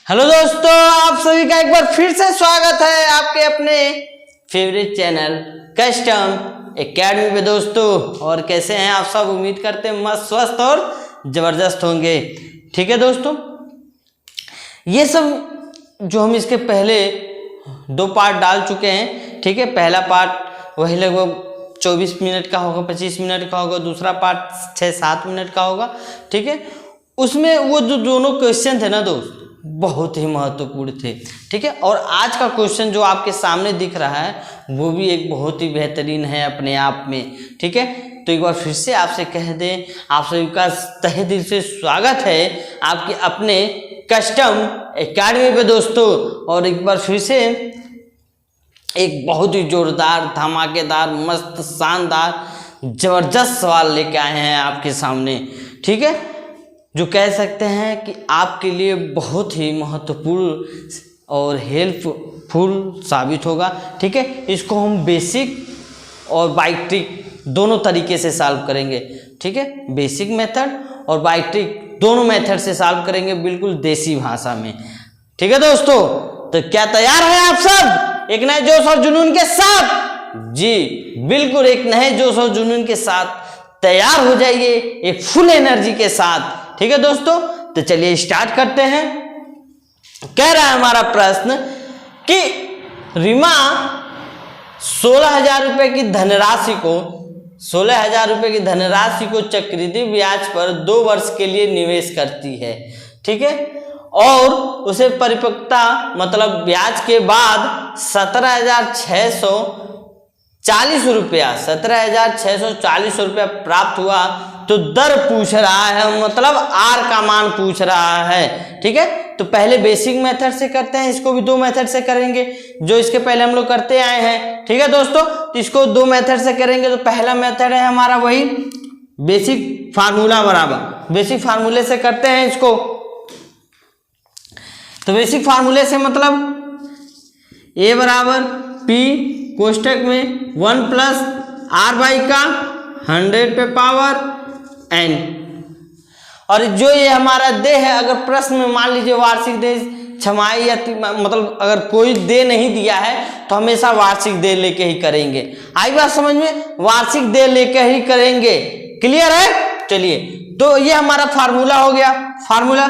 Hello दोस्तों, आप सभी का एक बार फिर से स्वागत है आपके अपने फेवरेट चैनल कस्टम एकेडमी पे दोस्तों। और कैसे हैं आप सब? उम्मीद करते हैं मस्त स्वस्थ और ज़बरदस्त होंगे। ठीक है दोस्तों, ये सब जो हम इसके पहले 2 पार्ट डाल चुके हैं। ठीक है, पहला पार्ट वही लगभग 24 मिनट का होगा, 25 मिनट का होगा। दूसरा पार्ट 6-7 मिनट का होगा। ठीक है, उसमें वो जो दोनों क्वेश्चन थे ना दोस्त, बहुत ही महत्वपूर्ण थे। ठीक है, और आज का क्वेश्चन जो आपके सामने दिख रहा है वो भी एक बहुत ही बेहतरीन है अपने आप में। ठीक है, तो एक बार फिर से आपसे कह दें, आप सभी का तहे दिल से स्वागत है आपके अपने कस्टम एकेडमी पे दोस्तों। और एक बार फिर से एक बहुत ही जोरदार, धमाकेदार, मस्त, शानदार, जबरदस्त सवाल लेके आए हैं आपके सामने। ठीक है, जो कह सकते हैं कि आपके लिए बहुत ही महत्वपूर्ण और हेल्पफुल साबित होगा। ठीक है, इसको हम बेसिक और बाय ट्रिक दोनों तरीके से सॉल्व करेंगे। ठीक है, बेसिक मेथड और बाय ट्रिक दोनों मेथड से सॉल्व करेंगे, बिल्कुल देसी भाषा में। ठीक है दोस्तों, तो क्या तैयार हैं आप सब एक नए जोश और जुनून के साथ? जी बिल्कुल, एक नए जोश और जुनून के साथ तैयार हो जाइए, एक फुल एनर्जी के साथ। ठीक है दोस्तों, तो चलिए स्टार्ट करते हैं। कह रहा है हमारा प्रश्न कि रीमा 16,000 रुपए की धनराशि को 16,000 रुपए की धनराशि को चक्रवृद्धि ब्याज पर 2 वर्ष के लिए निवेश करती है। ठीक है, और उसे परिपक्वता मतलब ब्याज के बाद 17,640 रुपया प्राप्त हुआ। तो दर पूछ रहा है, मतलब आर का मान पूछ रहा है। ठीक है, तो पहले बेसिक मेथड से करते हैं, इसको भी 2 मेथड से करेंगे जो इसके पहले हम लोग करते आए हैं। ठीक है दोस्तों, तो इसको 2 मेथड से करेंगे। तो पहला मेथड है हमारा वही बेसिक फार्मूला बराबर, बेसिक फार्मूले से करते हैं इसको। तो बेसिक फार्मूले से मतलब ए बराबर पी कोष्टक में 1 प्लस आर बाई का 100 पे पावर एन। और जो ये हमारा दे है, अगर प्रश्न में मान लीजिए वार्षिक दे, छमाही या मतलब अगर कोई दे नहीं दिया है तो हमेशा वार्षिक दे लेके ही करेंगे। आई बात समझ में? वार्षिक दे लेके ही करेंगे। क्लियर है? चलिए, तो ये हमारा फार्मूला हो गया। फार्मूला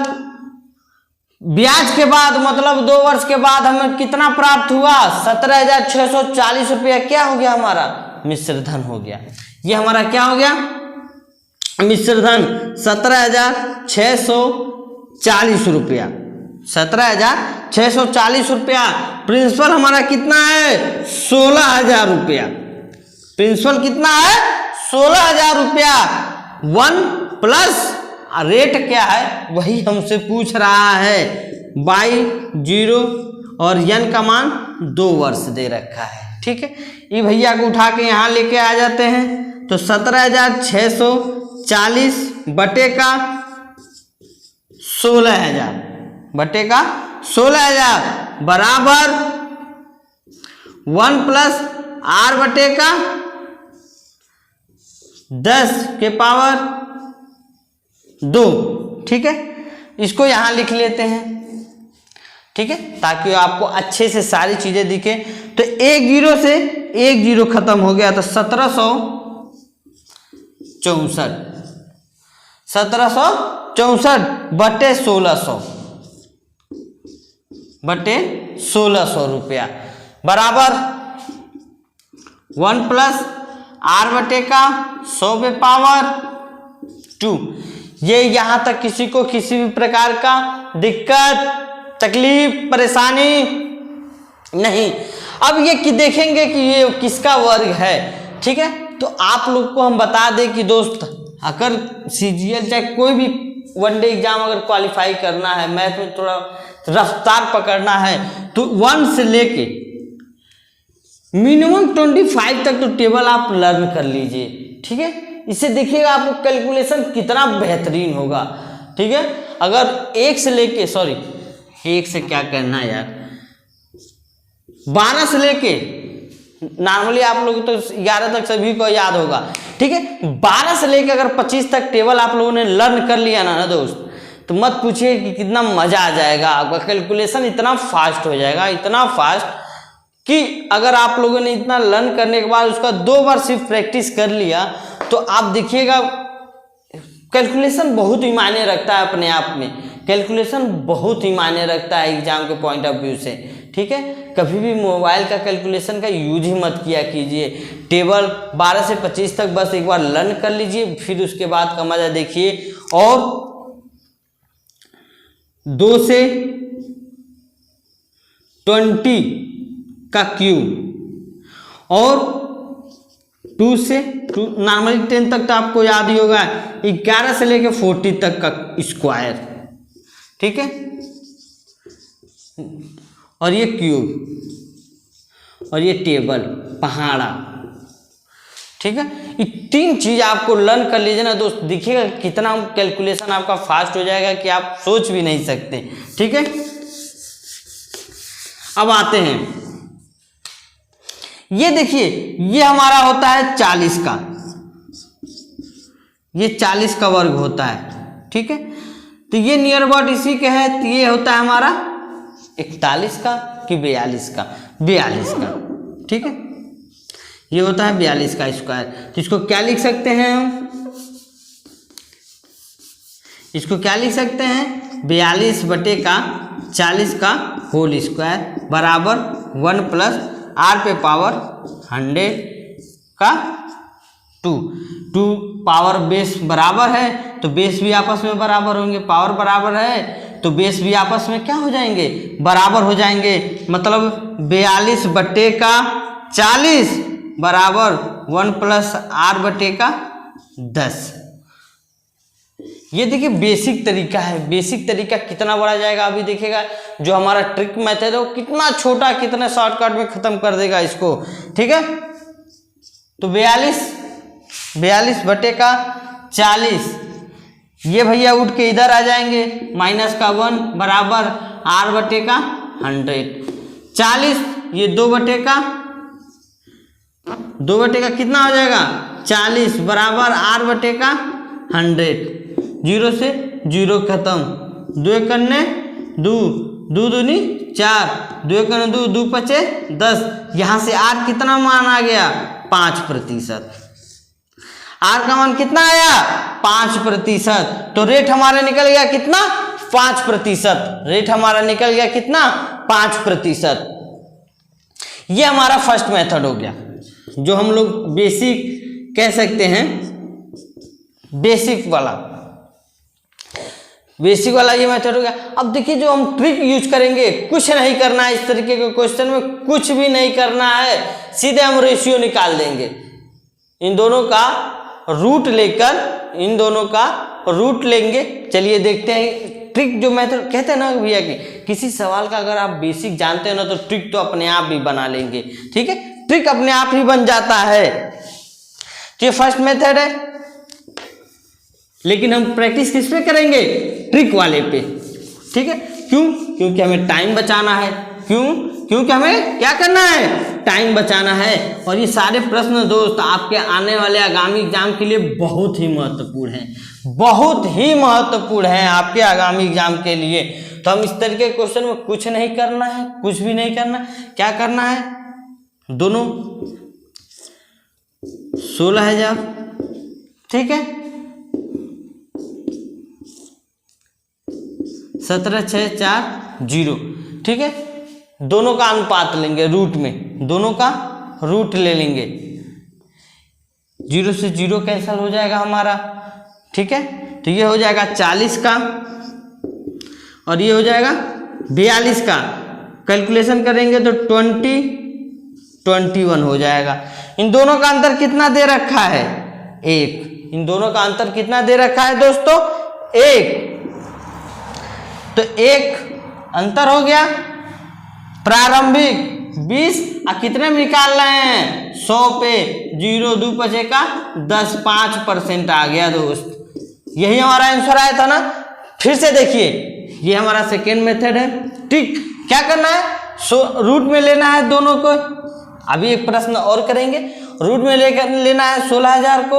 ब्याज के बाद मतलब 2 वर्ष के बाद हमें कितना प्राप्त हुआ? 17,640 रुपया। क्या हो गया हमारा? मिश्र धन हो गया। ये हमारा क्या हो गया? मिश्र धन 17,640 रुपया। 17,640 रुपया। प्रिंसिपल हमारा कितना है? 16,000 रुपया। प्रिंसिपल कितना है? 16,000 रुपया। 1 प्लस रेट क्या है वही हमसे पूछ रहा है, बाई 0 और n का मान 2 वर्ष दे रखा है। ठीक है, ये भैया को उठा के यहाँ लेके आ जाते हैं। तो 17,640 बटे का 16,000 बटे का 16,000 बराबर 1 प्लस आर बटे का 10 के पावर 2। ठीक है, इसको यहां लिख लेते हैं। ठीक है, ताकि आपको अच्छे से सारी चीजें दिखे। तो 1 0 से 1 0 खत्म हो गया, तो 1764 बटे 1600 बटे 1600 रुपया बराबर 1 प्लस आर बटे का 100 पे पावर 2। ये यहां तक किसी को किसी भी प्रकार का दिक्कत, तकलीफ, परेशानी नहीं। अब ये कि देखेंगे कि ये किसका वर्ग है। ठीक है, तो आप लोग को हम बता दें कि दोस्त, अगर सीजीएल चाहे कोई भी वनडे एग्जाम अगर क्वालिफाई करना है, मैथ में थोड़ा रफ्तार पकड़ना है, तो 1 से लेके मिनिमम 25 तक तो टेबल आप लर्न कर लीजिए। ठीक है, इससे देखिएगा आपको कैलकुलेशन कितना बेहतरीन होगा। ठीक है, अगर 1 से लेके 1 से क्या करना है यार, 12 से लेके नॉर्मली आप लोग तो 11 तक सभी को याद होगा। ठीक है, 12 से लेके अगर 25 तक टेबल आप लोगों ने लर्न कर लिया ना दोस्त, तो तो मत पूछिए कि कितना मजा आ जाएगा आपका। कैलकुलेशन इतना फास्ट हो जाएगा, इतना फास्ट कि अगर आप लोगों ने इतना लर्न करने के बाद उसका 2 बार सिर्फ प्रैक्टिस कर लिया तो आप देखिएगा कैलकुलेशन बहुत ही मायने रखता है अपने आप में। कैलकुलेशन बहुत ही मायने रखता है एग्जाम के पॉइंट ऑफ व्यू से, ठीक है। कभी भी मोबाइल का कैलकुलेशन का यूज ही मत किया कीजिए। टेबल 12 से 25 तक बस एक बार लर्न कर लीजिए, फिर उसके बाद का मजा देखिए। और 2 से 20 का क्यूब और 2 से नॉर्मली 10 तक तो आपको याद ही होगा, 11 से लेकर 40 तक का स्क्वायर, ठीक है। और ये क्यूब और ये टेबल पहाड़ा, ठीक है। ये 3 चीज आपको लर्न कर लीजिए ना दोस्त, देखिएगा कितना कैलकुलेशन आपका फास्ट हो जाएगा कि आप सोच भी नहीं सकते, ठीक है। अब आते हैं, ये देखिए ये हमारा होता है 40 का, ये 40 का वर्ग होता है, ठीक है। तो ये नियर अबाउट इसी के है, तो ये होता है हमारा 41 का कि 42 का, 42 का, ठीक है। ये होता है 42 का स्क्वायर। तो इसको क्या लिख सकते हैं हम, इसको क्या लिख सकते हैं, 42 बटे का 40 का होल स्क्वायर बराबर 1 प्लस r पे पावर 100 का 2 पावर बेस बराबर है तो बेस भी आपस में बराबर होंगे, पावर बराबर है तो बेस भी आपस में क्या हो जाएंगे, बराबर हो जाएंगे। मतलब 42 बटे का 40 बराबर 1 प्लस r बटे का 10। ये देखिए बेसिक तरीका है। बेसिक तरीका कितना बड़ा जाएगा अभी देखिएगा। जो हमारा ट्रिक मेथड है वो कितना छोटा, कितने शॉर्टकट में खत्म कर देगा इसको, ठीक है। तो 42 बटे का 40, ये भैया उठ के इधर आ जाएंगे, माइनस का 1 बराबर r बटे का 100। 40 ये 2 बटे का कितना हो जाएगा, 40 बराबर r बटे का 100। 0 से 0 खत्म, 2 करने 2, 2 दूनी 4, 2 करने 2, 2 पचे 10। यहाँ से r कितना मान आ गया, 5%। r का मान कितना आया, 5%। तो रेट हमारा निकल गया कितना, 5%। रेट हमारा निकल गया कितना, 5%। ये हमारा फर्स्ट मेथड हो गया, जो हम लोग बेसिक कह सकते हैं, बेसिक वाला ये मेथड हो गया। अब देखिए जो हम ट्रिक यूज करेंगे, कुछ नहीं करना है, इस तरीके के क्वेश्चन में कुछ भी नहीं करना है, सीधे हम रेशियो निकाल देंगे। इन दोनों का रूट लेंगे। चलिए देखते हैं ट्रिक। जो मेथड कहते हैं ना भैया कि किसी सवाल का अगर आप बेसिक जानते हो ना तो ट्रिक तो अपने आप ही बना लेंगे, ठीक है। ट्रिक अपने आप ही बन जाता है। तो ये फर्स्ट मेथड है, लेकिन हम प्रैक्टिस किस पे करेंगे, ट्रिक वाले पे, ठीक है। क्यों, क्योंकि हमें टाइम बचाना है। क्योंकि हमें क्या करना है, टाइम बचाना है। और ये सारे प्रश्न दोस्त आपके आने वाले आगामी एग्जाम के लिए बहुत ही महत्वपूर्ण हैं, बहुत ही महत्वपूर्ण है आपके आगामी एग्जाम के लिए। तो हम इस तरीके के क्वेश्चन में कुछ नहीं करना है, कुछ भी नहीं करना। क्या करना है, दोनों 16,000, ठीक है, 17,640, ठीक है। दोनों का अनुपात लेंगे रूट में, दोनों का रूट ले लेंगे। 0 से 0 कैंसिल हो जाएगा हमारा, ठीक है। तो ये हो जाएगा 40 का और ये हो जाएगा 42 का। कैलकुलेशन करेंगे तो 21 हो जाएगा। इन दोनों का अंतर कितना दे रखा है, 1। इन दोनों का अंतर कितना दे रखा है दोस्तों, 1। तो 1 अंतर हो गया। प्रारंभिक 20 और कितने में निकाल रहे हैं, 100 पे 0, 2 बचे का 10, 5% आ गया दोस्त। यही हमारा आंसर आया था ना। फिर से देखिए, ये हमारा सेकेंड मेथड है, ठीक। क्या करना है, रूट में लेना है दोनों को। अभी एक प्रश्न और करेंगे, रूट में लेना है 16,000 को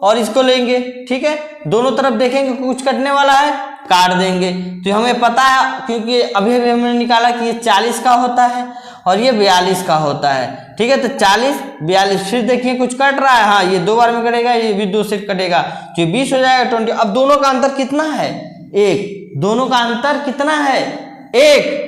और इसको लेंगे, ठीक है। दोनों तरफ देखेंगे कुछ कटने वाला है काट देंगे। तो हमें पता है क्योंकि अभी अभी हमने निकाला कि ये 40 का होता है और ये 42 का होता है। ठीक है, तो 40 42 फिर देखिए कुछ कट रहा है, हाँ ये 2 बार में कटेगा, ये भी 2 से कटेगा तो ये 20 हो जाएगा 20। अब दोनों का अंतर कितना है? 1। दोनों का अंतर कितना है? 1।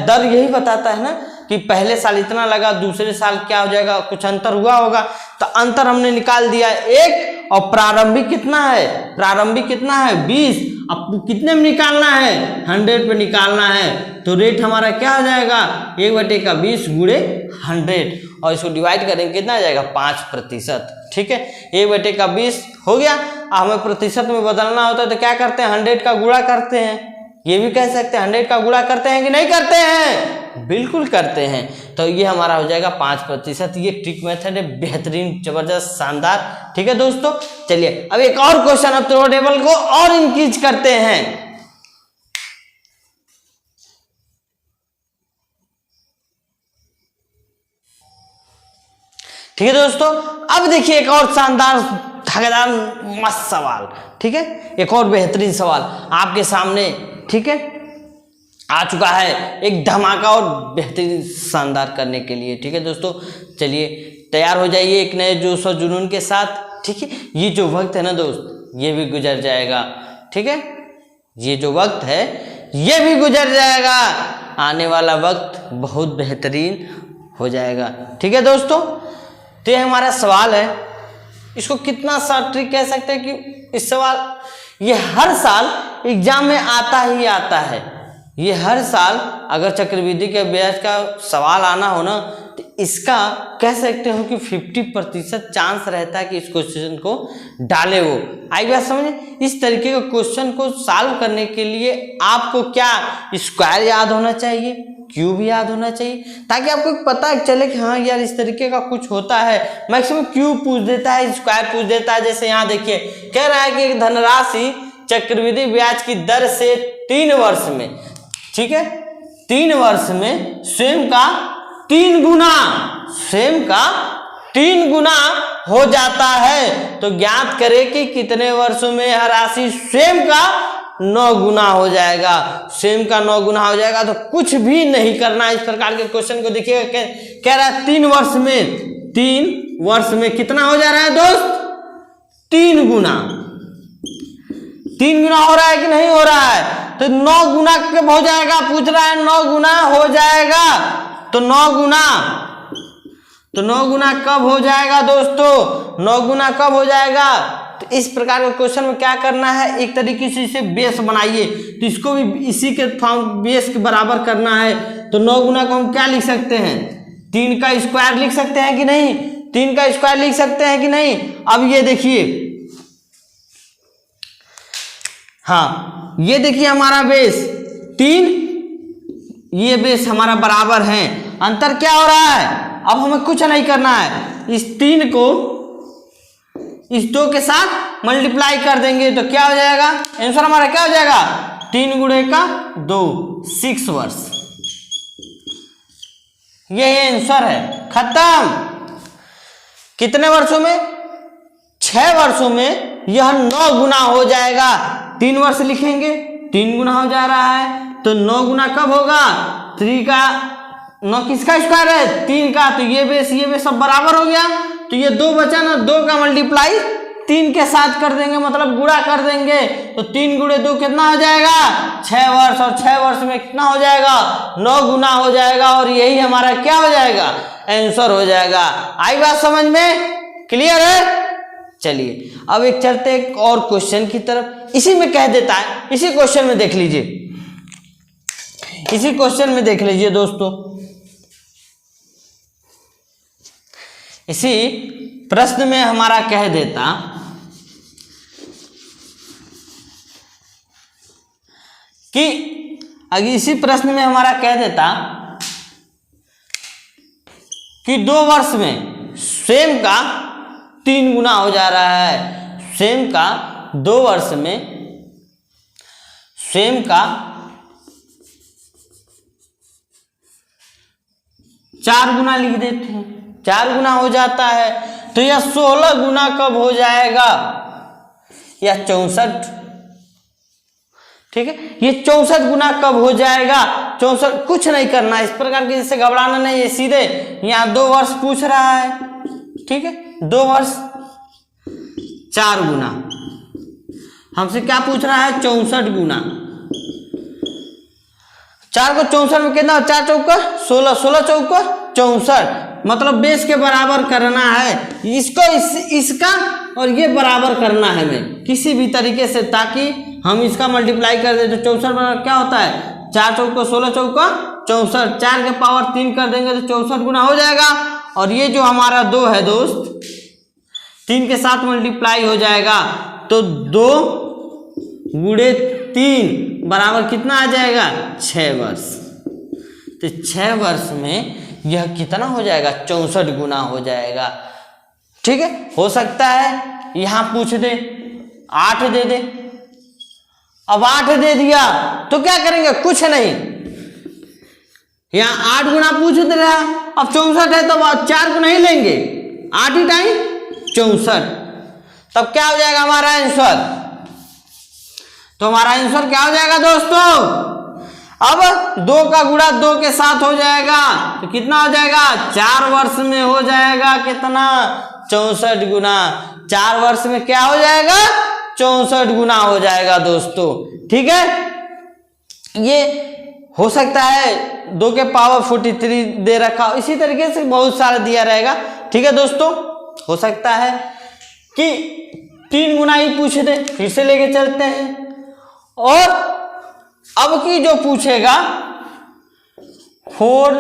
दर यही बताता है ना कि पहले साल इतना लगा, दूसरे साल क्या हो जाएगा, कुछ अंतर हुआ होगा, तो अंतर हमने निकाल दिया 1। और प्रारंभिक कितना है? प्रारंभिक कितना है? 20। अब कितने में निकालना है? 100 पे निकालना है। तो रेट हमारा क्या हो जाएगा? 1/20 गुणे 100 और इसको डिवाइड करेंगे कितना आ जाएगा? 5%। ठीक है, 1/20 हो गया। हमें प्रतिशत में बदलना होता है तो क्या करते हैं? 100 का गुणा करते हैं। ये भी कह सकते हैं 100 का गुणा करते हैं कि नहीं करते हैं? बिल्कुल करते हैं। तो ये हमारा हो जाएगा 5%। ये ट्रिक मेथड है, बेहतरीन, जबरदस्त, शानदार। ठीक है दोस्तों, चलिए अब एक और क्वेश्चन, अब तो टेबल को और इंक्रीज करते हैं। ठीक है दोस्तों, अब देखिए एक और शानदार, धमाकेदार, मस्त सवाल। ठीक है, एक और बेहतरीन सवाल आपके सामने, ठीक है, आ चुका है, एक धमाका और बेहतरीन शानदार करने के लिए। ठीक है दोस्तों, चलिए तैयार हो जाइए एक नए जोश और जुनून के साथ। ठीक है, ये जो वक्त है ना दोस्त, ये भी गुजर जाएगा। ठीक है, ये जो वक्त है ये भी गुजर जाएगा, आने वाला वक्त बहुत बेहतरीन हो जाएगा। ठीक है दोस्तों, तो ये हमारा सवाल है, इसको कितना सा ट्रिक कह सकते हैं कि इस सवाल, ये हर साल एग्जाम में आता ही आता है। ये हर साल अगर चक्रवृद्धि के ब्याज का सवाल आना हो ना, तो इसका कह सकते हो कि 50% चांस रहता है कि इस क्वेश्चन को डाले वो। आई बात समझे? इस तरीके के क्वेश्चन को सॉल्व करने के लिए आपको क्या स्क्वायर याद होना चाहिए, क्यूब याद होना चाहिए, ताकि आपको पता चले कि हाँ यार इस तरीके का कुछ होता है। मैक्सिमम क्यूब पूछ देता है, स्क्वायर पूछ देता है। जैसे यहाँ देखिए कह रहा है कि एक धनराशि चक्रवृद्धि ब्याज की दर से 3 वर्ष में, ठीक है, 3 वर्ष में स्वयं का 3 गुना, स्वयं का 3 गुना हो जाता है। तो ज्ञात करें कि कितने वर्षों में यह राशि स्वयं का 9 गुना हो जाएगा। स्वयं का 9 गुना हो जाएगा, तो कुछ भी नहीं करना। इस प्रकार के क्वेश्चन को देखिए, कह रहा है 3 वर्ष में, 3 वर्ष में कितना हो जा रहा है दोस्त? 3 गुना। 3 गुना हो रहा है कि नहीं हो रहा है? तो 9 गुना कब हो जाएगा? पूछ रहा है 9 गुना हो जाएगा। तो 9 गुना, तो 9 गुना कब हो जाएगा दोस्तों? 9 गुना कब हो जाएगा? तो इस प्रकार के क्वेश्चन में क्या करना है, एक तरीके से इसे बेस बनाइए, तो इसको भी इसी के फॉर्म बेस के बराबर करना है। तो 9 गुना को हम क्या लिख सकते हैं? 3 का स्क्वायर लिख सकते हैं कि नहीं? 3 का स्क्वायर लिख सकते हैं कि नहीं? अब ये देखिए, हाँ ये देखिए हमारा बेस 3, ये बेस हमारा बराबर है। अंतर क्या हो रहा है? अब हमें कुछ नहीं करना है, इस 3 को इस 2 के साथ मल्टीप्लाई कर देंगे तो क्या हो जाएगा? आंसर हमारा क्या हो जाएगा? 3 गुणे का 2, 6 वर्ष। ये आंसर है, खत्म। कितने वर्षों में? 6 वर्षों में यह 9 गुना हो जाएगा। 3 वर्ष लिखेंगे, 3 गुना हो जा रहा है, तो 9 गुना कब होगा? 3 का 9 किसका स्क्वायर है? 3 का। तो ये बेस सब बराबर हो गया। तो ये 2 बचा ना, 2 का मल्टीप्लाई 3 के साथ कर देंगे, मतलब गुणा कर देंगे। तो 3 गुणे 2 कितना हो जाएगा? 6 वर्ष। और 6 वर्ष में कितना हो जाएगा? 9 गुना हो जाएगा। और यही हमारा क्या हो जाएगा? आंसर हो जाएगा। आई बात समझ में? क्लियर है? चलिए अब एक चलते एक और क्वेश्चन की तरफ। इसी में कह देता है, इसी क्वेश्चन में देख लीजिए, इसी क्वेश्चन में देख लीजिए दोस्तों, इसी प्रश्न में हमारा कह देता कि अगर इसी प्रश्न में हमारा कह देता कि 2 वर्ष में स्वयं का 3 गुना हो जा रहा है। स्वयं का 2 वर्ष में स्वयं का 4 गुना लिख देते हैं, 4 गुना हो जाता है। तो यह 16 गुना कब हो जाएगा? या 64 ठीक है, ये 64 गुना कब हो जाएगा? 64 कुछ नहीं करना, इस प्रकार के जिससे घबराना नहीं है, सीधे यहाँ 2 वर्ष पूछ रहा है, ठीक है, 2 वर्ष 4 गुना, हमसे क्या पूछ रहा है? 64 गुना। 4 को 64 में कितना? 4 चौका 16, 16 चौका 64, मतलब बेस के बराबर करना है इसको, इसका और ये बराबर करना है हमें किसी भी तरीके से, ताकि हम इसका मल्टीप्लाई कर दें तो 64 बराबर क्या होता है? 4 चौका 16 चौका 64, 4 के पावर 3 कर देंगे तो 64 गुना हो जाएगा। और ये जो हमारा 2 है दोस्त, 3 के साथ मल्टीप्लाई हो जाएगा तो 2 गुणे 3 बराबर कितना आ जाएगा? 6 वर्ष। तो 6 वर्ष में यह कितना हो जाएगा? 64 गुना हो जाएगा, ठीक है। हो सकता है यहां पूछ दे 8 दे दे, अब 8 दे दिया तो क्या करेंगे? कुछ नहीं, यहां 8 गुना पूछ दे रहा, अब 64 है तो अब 4 को नहीं लेंगे, 8 ही टाइम 64, तब क्या हो जाएगा हमारा आंसर? तो हमारा आंसर क्या हो जाएगा दोस्तों? अब 2 का गुणा 2 के साथ हो जाएगा तो कितना हो जाएगा? 4 वर्ष में हो जाएगा कितना? 64 गुना। 4 वर्ष में क्या हो जाएगा? 64 गुना हो जाएगा दोस्तों, ठीक है। ये हो सकता है 2 के पावर 43 दे रखा, इसी तरीके से बहुत सारा दिया रहेगा, ठीक है दोस्तों। हो सकता है कि 3 गुना ही पूछ दे, फिर से लेके चलते हैं। और अब की जो पूछेगा 4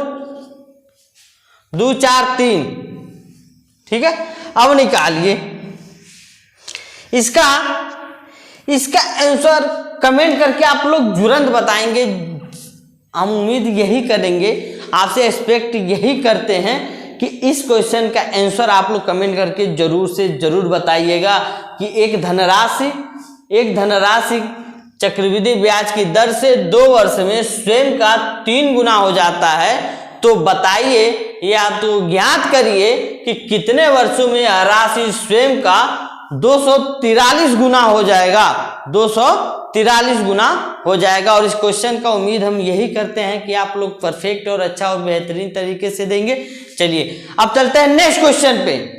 2 4 3, ठीक है। अब निकालिए इसका आंसर, कमेंट करके आप लोग तुरंत बताएंगे। हम उम्मीद यही करेंगे, आपसे एक्सपेक्ट यही करते हैं कि इस क्वेश्चन का आंसर आप लोग कमेंट करके जरूर से जरूर बताइएगा कि एक धनराशि चक्रवृद्धि ब्याज की दर से 2 वर्ष में स्वयं का 3 गुना हो जाता है। तो बताइए या तो ज्ञात करिए कि कितने वर्षों में यह राशि स्वयं का 243 गुना हो जाएगा, 243 गुना हो जाएगा। और इस क्वेश्चन का उम्मीद हम यही करते हैं कि आप लोग परफेक्ट और अच्छा और बेहतरीन तरीके से देंगे। चलिए अब चलते हैं नेक्स्ट क्वेश्चन पे।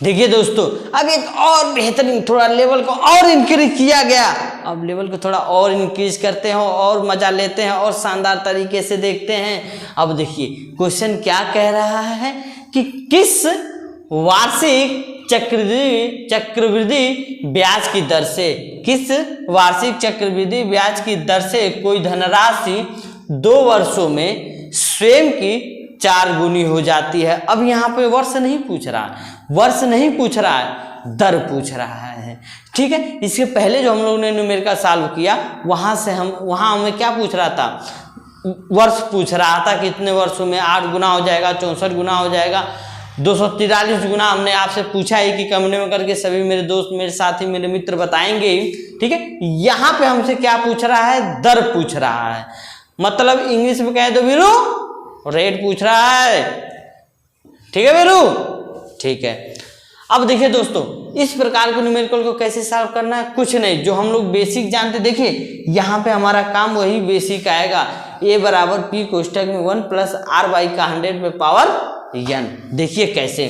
देखिए दोस्तों, अब एक और बेहतरीन, थोड़ा लेवल को और इंक्रीज किया गया। अब लेवल को थोड़ा और इंक्रीज करते हैं और मजा लेते हैं और शानदार तरीके से देखते हैं। अब देखिए क्वेश्चन क्या कह रहा है कि किस वार्षिक चक्रवृद्धि ब्याज की दर से, किस वार्षिक चक्रवृद्धि ब्याज की दर से कोई धनराशि 2 वर्षों में स्वयं की 4 गुनी हो जाती है। अब यहाँ पे वर्ष नहीं पूछ रहा है, दर पूछ रहा है, ठीक है। इसके पहले जो हम लोगों ने न्यूमेरिकल सॉल्व किया वहां हमें क्या पूछ रहा था? वर्ष पूछ रहा था कि इतने वर्षों में 8 गुना हो जाएगा, 64 गुना हो जाएगा, 243 गुना। हमने आपसे पूछा है कि कमेंट में करके सभी मेरे दोस्त, मेरे साथी, मेरे मित्र बताएंगे, ठीक है। यहाँ पे हमसे क्या पूछ रहा है? दर पूछ रहा है, मतलब इंग्लिश में कहे तो वीरू रेट पूछ रहा है, ठीक है वीरू, ठीक है। अब देखिए दोस्तों, इस प्रकार के न्यूमेरिकल को कैसे सॉल्व करना है? कुछ नहीं, जो हम लोग बेसिक जानते, देखिए यहाँ पे हमारा काम वही बेसिक आएगा। a बराबर p कोष्टक में 1 प्लस r बाई का 100 में पावर n। देखिए कैसे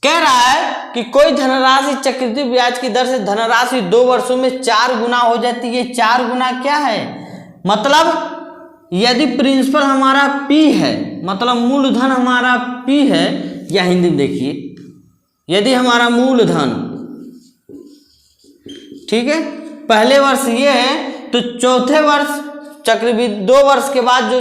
कह रहा है कि कोई धनराशि चक्रवृद्धि ब्याज की दर से धनराशि 2 वर्षों में 4 गुना हो जाती है। 4 गुना क्या है? मतलब यदि प्रिंसिपल हमारा P है, मतलब मूलधन हमारा P है, या हिंदी में देखिए, यदि हमारा मूलधन, ठीक है, पहले वर्ष ये है तो चौथे वर्ष चक्रवृद्धि 2 वर्ष के बाद जो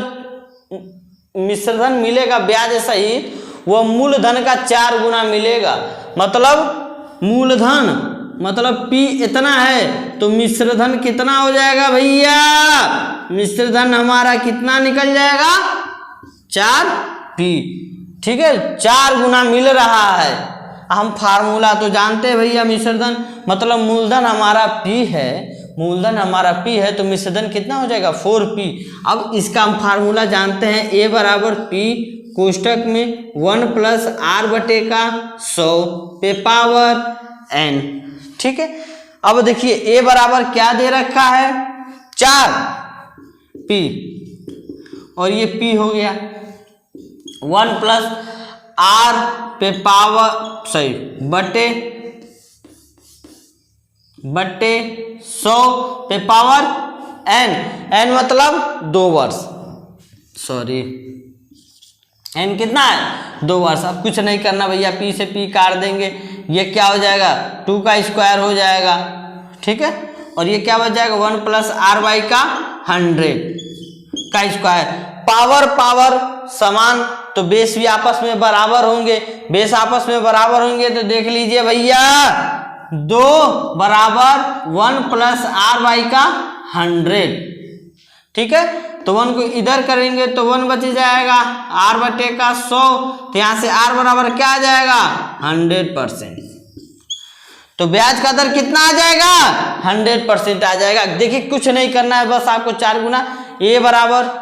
मिश्रधन मिलेगा ब्याज सहित, वह मूलधन का 4 गुना मिलेगा। मतलब मूलधन मतलब P इतना है तो मिश्रधन कितना हो जाएगा भैया? मिश्रधन हमारा कितना निकल जाएगा? 4P, ठीक है, 4 गुना मिल रहा है। हम फार्मूला तो जानते हैं भैया, मिश्रधन मतलब मूलधन हमारा P है, तो मिश्रधन कितना हो जाएगा? 4P। अब इसका हम फार्मूला जानते हैं, A बराबर P कोष्टक में 1 प्लस आर बटे का 100 पे पावर n। ठीक है, अब देखिए ए बराबर क्या दे रखा है 4 p, और ये p हो गया 1 प्लस आर पे पावर बटे 100 पे पावर n मतलब 2 वर्ष, सॉरी n कितना है 2 वर्ष। अब कुछ नहीं करना भैया, p से p काट देंगे, ये क्या हो जाएगा 2 का स्क्वायर हो जाएगा। ठीक है, और ये क्या बच जाएगा 1 प्लस आर बाई का 100 का स्क्वायर। पावर समान तो बेस भी आपस में बराबर होंगे, बेस आपस में बराबर होंगे तो देख लीजिए भैया 2 बराबर 1 प्लस आर बाई का 100। ठीक है, तो 1 को इधर करेंगे तो 1 बच जाएगा r बटे का 100, तो यहाँ से r बराबर क्या आ जाएगा 100%। तो ब्याज का दर कितना आ जाएगा 100% आ जाएगा। देखिए कुछ नहीं करना है, बस आपको 4 गुना a बराबर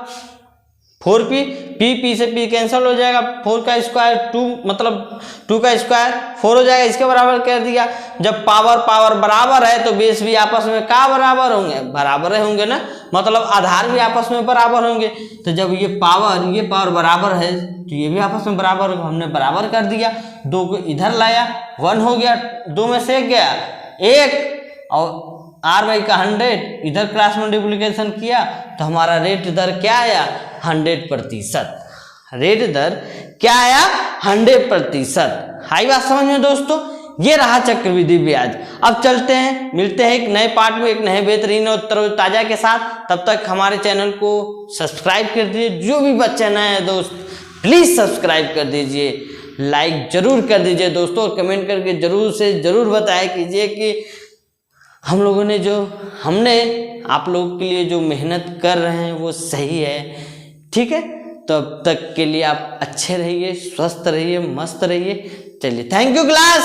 4p, p से p कैंसिल हो जाएगा, 4 का स्क्वायर 2 मतलब 2 का स्क्वायर 4 हो जाएगा, इसके बराबर कर दिया। जब पावर बराबर है तो बेस भी आपस में क्या बराबर होंगे, बराबर होंगे ना, मतलब आधार भी आपस में बराबर होंगे। तो जब ये पावर बराबर है तो ये भी आपस में बराबर होगा, हमने बराबर कर दिया। 2 को इधर लाया 1 हो गया, 2 में से 1 गया 1, और r बाई का 100 इधर क्रॉस मल्टीप्लिकेशन किया तो हमारा रेट दर क्या आया 100%। रेट दर क्या आया 100%। हाई बात समझ में दोस्तों, ये रहा चक्रवृद्धि ब्याज। अब चलते हैं, मिलते हैं एक नए पार्ट में एक नए बेहतरीन और तरोताजा के साथ। तब तक हमारे चैनल को सब्सक्राइब कर दीजिए, जो भी बच्चे नए हैं दोस्त प्लीज सब्सक्राइब कर दीजिए, लाइक जरूर कर दीजिए दोस्तों, और कमेंट करके जरूर से जरूर बताया कीजिए कि हम लोगों ने हमने आप लोगों के लिए जो मेहनत कर रहे हैं वो सही है। ठीक है, तब तक के लिए आप अच्छे रहिए, स्वस्थ रहिए, मस्त रहिए। चलिए, थैंक यू क्लास।